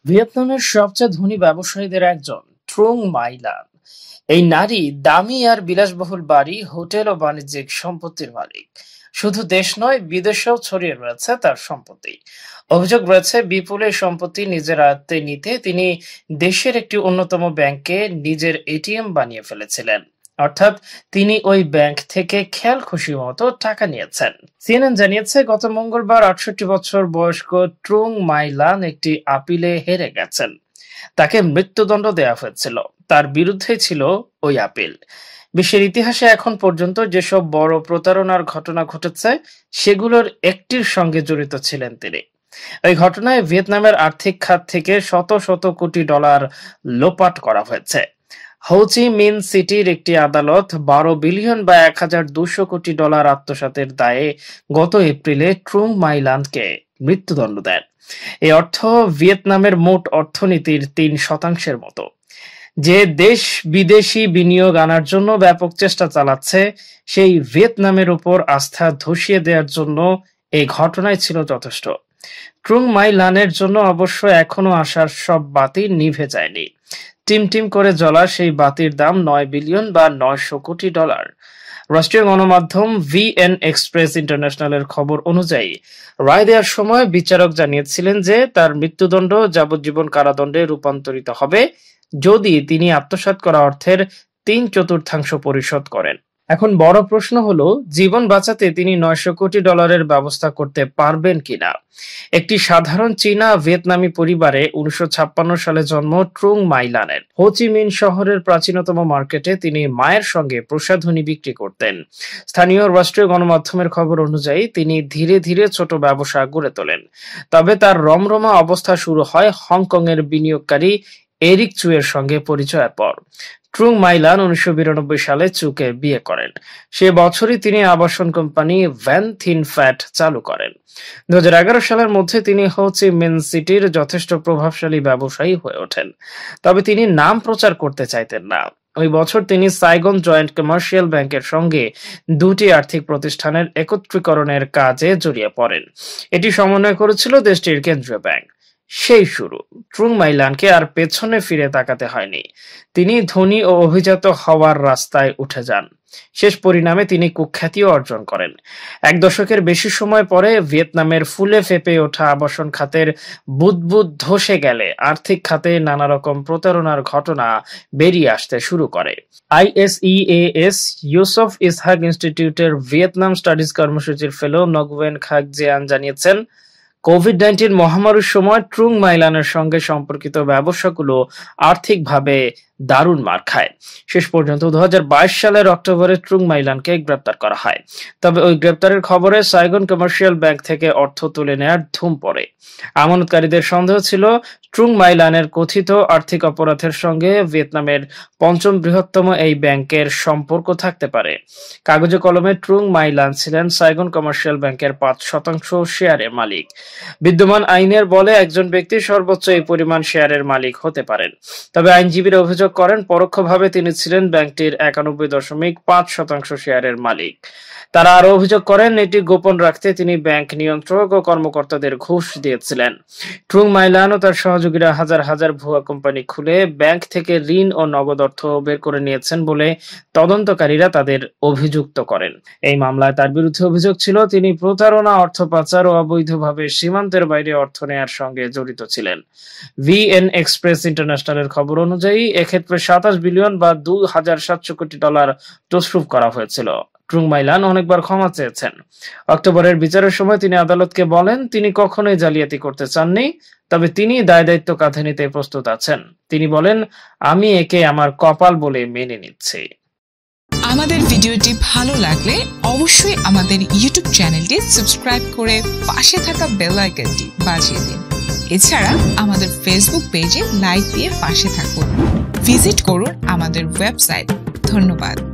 ভিয়েতনামের সবচেয়ে ধনী ব্যবসায়ীদের একজন ট্রুং মাই লান। এই নারী দামি আর বিলাসবহুল বাড়ি, হোটেল ও বাণিজ্যিক সম্পত্তির মালিক। শুধু দেশ নয়, বিদেশেও ছড়িয়ে রয়েছে তার সম্পত্তি। অভিযোগ রয়েছে, বিপুল এই সম্পত্তি নিজের আয়ত্তে নিতে তিনি দেশের একটি অন্যতম ব্যাংকে নিজের এটিএম বানিয়ে ফেলেছিলেন। অর্থাৎ তিনি ওই ব্যাংক থেকে খেয়াল খুশি মতো টাকা নিয়েছেন। সিএনএন জানিয়েছে, গত মঙ্গলবার ৬৮ বছর বয়স্ক ট্রুং মাই লান একটি আপিলে হেরে গেছেন। তাকে মৃত্যুদণ্ড দেওয়া হয়েছিল। তার বিরুদ্ধে ছিল ওই আপিল। বিশ্বের ইতিহাসে এখন পর্যন্ত যেসব বড় প্রতারণার ঘটনা ঘটেছে, সেগুলোর একটির সঙ্গে জড়িত ছিলেন তিনি। ওই ঘটনায় ভিয়েতনামের আর্থিক খাত থেকে শত শত কোটি ডলার লোপাট করা হয়েছে। হো চি মিন সিটির একটি আদালত ১২ বিলিয়ন বা ১,২০০ কোটি ডলার আত্মসাতের দায়ে গত এপ্রিলে ট্রুং মাই লানকে মৃত্যুদণ্ড দেন। এই অর্থ ভিয়েতনামের মোট অর্থনীতির ৩% মতো। যে দেশ বিদেশি বিনিয়োগ আনার জন্য ব্যাপক চেষ্টা চালাচ্ছে, সেই ভিয়েতনামের উপর আস্থা ধসিয়ে দেওয়ার জন্য এই ঘটনাই ছিল যথেষ্ট। ট্রুং মাই লানের জন্য অবশ্য এখনো আসার সব বাতি নিভে যায়নি। টিম করে জ্বলা সেই বাতির দাম ৯ বিলিয়ন বা ৯০০ কোটি ডলার। রাষ্ট্রীয় গণমাধ্যম ভিএন এক্সপ্রেস ইন্টারন্যাশনালের খবর অনুযায়ী, রায় দেওয়ার সময় বিচারক জানিয়েছিলেন যে তার মৃত্যুদণ্ড যাবজ্জীবন কারাদণ্ডে রূপান্তরিত হবে যদি তিনি আত্মসাৎ করা অর্থের ৩/৪ পরিশোধ করেন। এখন বড় প্রশ্ন হলো, জীবন বাঁচাতে তিনি ৯০০ কোটি ডলারের ব্যবস্থা করতে পারবেন কিনা। একটি সাধারণ চীনা ভিয়েতনামি পরিবারে ১৯৫৬ সালে জন্ম ট্রুং মাই লানের। হো চি মিন শহরের প্রাচীনতম মার্কেটে তিনি মায়ের সঙ্গে প্রসাধনী বিক্রি করতেন। স্থানীয় রাষ্ট্রীয় গণমাধ্যমের খবর অনুযায়ী তিনি ধীরে ধীরে ছোট ব্যবসা গড়ে তোলেন। তবে তার রমরমা অবস্থা শুরু হয় হংকংয়ের বিনিয়োগকারী এরিক চুয়ের সঙ্গে পরিচয়ের পর। ট্রুং মাই লান ১৯৯২ সালে চুকে বিয়ে করেন। সে বছরই তিনি আবাসন কোম্পানি ভ্যান থিন ফ্যাট চালু করেন। ২০১১ সালের মধ্যে তিনি হো চি মিন সিটির যথেষ্ট প্রভাবশালী ব্যবসায়ী হয়ে ওঠেন। তবে তিনি নাম প্রচার করতে চাইতেন না। ওই বছর তিনি সাইগন জয়েন্ট কমার্শিয়াল ব্যাংকের সঙ্গে দুটি আর্থিক প্রতিষ্ঠানের একত্রীকরণের কাজে জড়িয়ে পড়েন। এটি সমন্বয় করেছিল দেশটির কেন্দ্রীয় ব্যাংক। সেই শুরু। ট্রুং মাই লানকে আর পেছনে ফিরে তাকাতে হয়নি। তিনি ধনী ও অভিজাত হওয়ার রাস্তায় উঠে যান। শেষ পরিণামে তিনি কুখ্যাতিও অর্জন করেন। ১ দশকের বেশি সময় পরে ভিয়েতনামের ফুলে ফেপে ওঠা আবাসন খাতের বুদবুদ ধসে গেলে আর্থিক খাতে নানা রকম প্রতারণার ঘটনা বেরিয়ে আসতে শুরু করে। আইএসইএএস ইউসুফ ইসহাক ইনস্টিটিউটের ভিয়েতনাম স্টাডিজ কর্মসূচির ফেলো নগুয়েন খাক জিয়ান জানিয়েছেন, কোভিড-১৯ মহামারীর সময় ট্রুং মাই লানের সঙ্গে সম্পর্কিত ব্যবসাগুলো আর্থিকভাবে দারুণ মার খায়। শেষ পর্যন্ত ২০২২ সালের অক্টোবরে ট্রুং মাই লানকে গ্রেপ্তার করা হয়। তবে ওই গ্রেপ্তারের খবরে সাইগন কমার্শিয়াল ব্যাংক থেকে অর্থ তুলে নেয়ার ধুম পড়ে। আমানতকারীদের সন্দেহ ছিল ট্রুং মাই লানের কথিত আর্থিক অপরাধের সঙ্গে ভিয়েতনামের ৫ম বৃহত্তম এই ব্যাংকের সম্পর্ক থাকতে পারে। কাগজে কলমে ট্রুং মাই লান ছিলেন সাইগন কমার্শিয়াল ব্যাংকের ৫% শেয়ারের মালিক। বিদ্যমান আইনের বলে একজন ব্যক্তি সর্বোচ্চ এই পরিমাণ শেয়ারের মালিক হতে পারেন। তবে আইনজীবীরা অভিযোগ করেন, পরোক্ষভাবে তিনি ছিলেন ব্যাংকটির ৯১.৫% শেয়ারের মালিক। তারা আরো অভিযোগ করেন, এটি গোপন রাখতে তিনি ব্যাংক নিয়ন্ত্রক ও কর্মকর্তাদের ঘুষ দিয়েছিলেন। ট্রুং মাই লান ও তার সহযোগীরা হাজার হাজার ভুয়া কোম্পানি খুলে ব্যাংক থেকে ঋণ ও নগদ অর্থ বের করে নিয়েছেন বলে তদন্তকারীরা তাদের অভিযুক্ত করেন। এই মামলায় তার বিরুদ্ধে অভিযোগ ছিল তিনি প্রতারণা, অর্থ পাচার ও অবৈধভাবে সীমান্তের বাইরে অর্থ নেয়ার সঙ্গে জড়িত ছিলেন। ভিএন এক্সপ্রেস ইন্টারন্যাশনালের খবর অনুযায়ী এক্ষেত্রে ২৭ বিলিয়ন বা ২,৭০০ কোটি ডলার তছরুপ করা হয়েছিল। ট্রুং মাই লান অনেকবার ক্ষমা চেয়েছেন। অক্টোবরের বিচারের সময় তিনি আদালতকে বলেন, তিনি কখনোই জালিয়াতি করতে চাননি, তবে তিনি দায়-দায়িত্ব কাঁধে নিতে প্রস্তুত আছেন। তিনি বলেন, আমি একে আমার কপাল বলে মেনে নিচ্ছি। আমাদের ভিডিওটি ভালো লাগলে অবশ্যই আমাদের ইউটিউব চ্যানেলটি সাবস্ক্রাইব করে পাশে থাকা বেল আইকনটি বাজিয়ে দিন। এছাড়া আমাদের ফেসবুক পেজে লাইক দিয়ে পাশে থাকুন। ভিজিট করুন আমাদের ওয়েবসাইট। ধন্যবাদ।